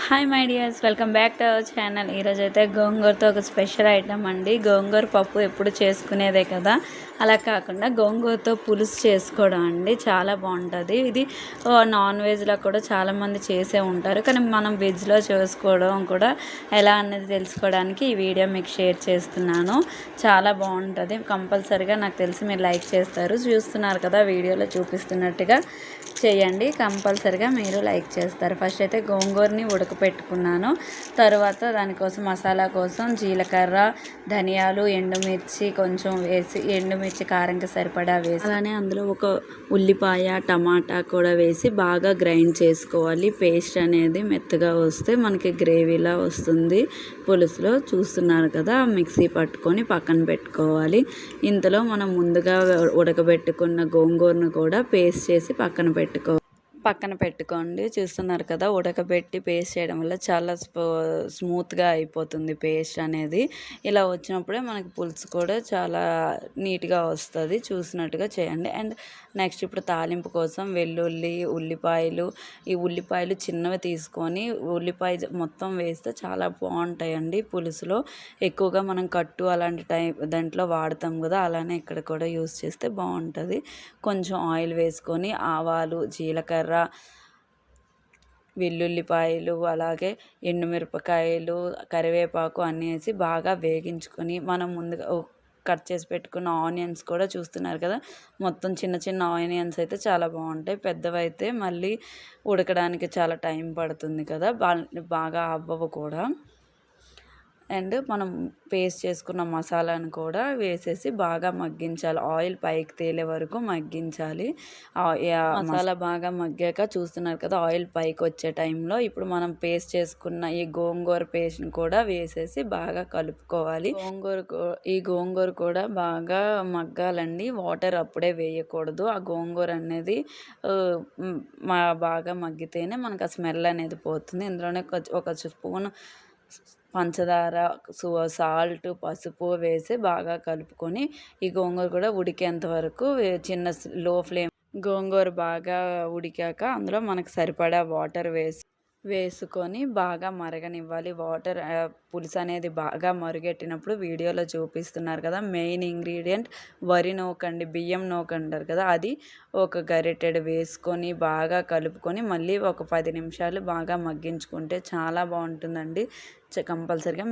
Hi my dears, welcome back to our channel. ఈరోజు అయితే గోంగూరతో ఒక స్పెషల్ ఐటమ్ అండి. గోంగూర పప్పు ఎప్పుడు చేసుకునేదే కదా, అలా కాకుండా గోంగూరతో పులుసు చేసుకోవడం అండి. చాలా బాగుంటుంది ఇది. నాన్ వెజ్లో కూడా చాలామంది చేసే ఉంటారు, కానీ మనం వెజ్లో చేసుకోవడం కూడా ఎలా అనేది తెలుసుకోవడానికి ఈ వీడియో మీకు షేర్ చేస్తున్నాను. చాలా బాగుంటుంది. కంపల్సరీగా నాకు తెలిసి మీరు లైక్ చేస్తారు. చూస్తున్నారు కదా, వీడియోలో చూపిస్తున్నట్టుగా చేయండి. కంపల్సరిగా మీరు లైక్ చేస్తారు. ఫస్ట్ అయితే గోంగూరని ఉడకపెట్టుకున్నాను. తర్వాత దానికోసం మసాలా కోసం జీలకర్ర, ధనియాలు, ఎండుమిర్చి కొంచెం వేసి, ఎండుమిర్చి కారంకి సరిపడా వేసి, అలానే అందులో ఒక ఉల్లిపాయ, టమాటా కూడా వేసి బాగా గ్రైండ్ చేసుకోవాలి. పేస్ట్ అనేది మెత్తగా వస్తే మనకి గ్రేవీలా వస్తుంది. పులుసులో చూస్తున్నారు కదా, మిక్సీ పట్టుకొని పక్కన పెట్టుకోవాలి. ఇంతలో మనం ముందుగా ఉడకబెట్టుకున్న గోంగూరను కూడా పేస్ట్ చేసి పక్కన పెట్టుకోండి. చూస్తున్నారు కదా, ఉడకబెట్టి పేస్ట్ చేయడం వల్ల చాలా స్మూత్గా అయిపోతుంది పేస్ట్ అనేది. ఇలా వచ్చినప్పుడే మనకి పులుసు కూడా చాలా నీట్గా వస్తుంది. చూసినట్టుగా చేయండి. అండ్ నెక్స్ట్ ఇప్పుడు తాలింపు కోసం వెల్లుల్లి, ఉల్లిపాయలు, ఈ ఉల్లిపాయలు చిన్నవి తీసుకొని ఉల్లిపాయ మొత్తం వేస్తే చాలా బాగుంటాయండి పులుసులో. ఎక్కువగా మనం కట్టు అలాంటి దాంట్లో వాడతాం కదా, అలానే ఇక్కడ కూడా యూస్ చేస్తే బాగుంటుంది. కొంచెం ఆయిల్ వేసుకొని ఆవాలు, జీలకర్ర, వెల్లుల్లిపాయలు, అలాగే ఎండుమిరపకాయలు, కరివేపాకు అన్నీ వేసి బాగా వేగించుకొని మనం ముందుగా కట్ చేసి పెట్టుకున్న ఆనియన్స్ కూడా చూస్తున్నారు కదా, మొత్తం చిన్న చిన్న ఆనియన్స్ అయితే చాలా బాగుంటాయి. పెద్దవైతే మళ్ళీ ఉడకడానికి చాలా టైం పడుతుంది కదా, బాగా అవ్వవు కూడా. అండ్ మనం పేస్ట్ చేసుకున్న మసాలాను కూడా వేసేసి బాగా మగ్గించాలి. ఆయిల్ పైకి తేలే వరకు మగ్గించాలి. మసాలా బాగా మగ్గాక చూస్తున్నారు కదా, ఆయిల్ పైకి వచ్చే టైంలో ఇప్పుడు మనం పేస్ట్ చేసుకున్న ఈ గోంగూర పేస్ట్ని కూడా వేసేసి బాగా కలుపుకోవాలి. ఈ గోంగూర కూడా బాగా మగ్గాలండి. వాటర్ అప్పుడే వేయకూడదు. ఆ గోంగూర అనేది బాగా మగ్గితేనే మనకు ఆ స్మెల్ అనేది పోతుంది. ఇందులోనే ఒక స్పూన్ పంచదార, సాల్ట్, పసుపు వేసి బాగా కలుపుకొని ఈ గోంగూర కూడా ఉడికేంత వరకు చిన్న లో ఫ్లేమ్. గోంగూర బాగా ఉడికాక అందులో మనకు సరిపడా వాటర్ వేసుకొని బాగా మరగనివ్వాలి. వాటర్ పులుసు అనేది బాగా మరుగెట్టినప్పుడు వీడియోలో చూపిస్తున్నారు కదా, మెయిన్ ఇంగ్రీడియంట్ వరి నూకండి, బియ్యం నూక అంటారు కదా, అది ఒక గరిటెడు వేసుకొని బాగా కలుపుకొని మళ్ళీ ఒక 10 నిమిషాలు బాగా మగ్గించుకుంటే చాలా బాగుంటుందండి. కంపల్సరిగా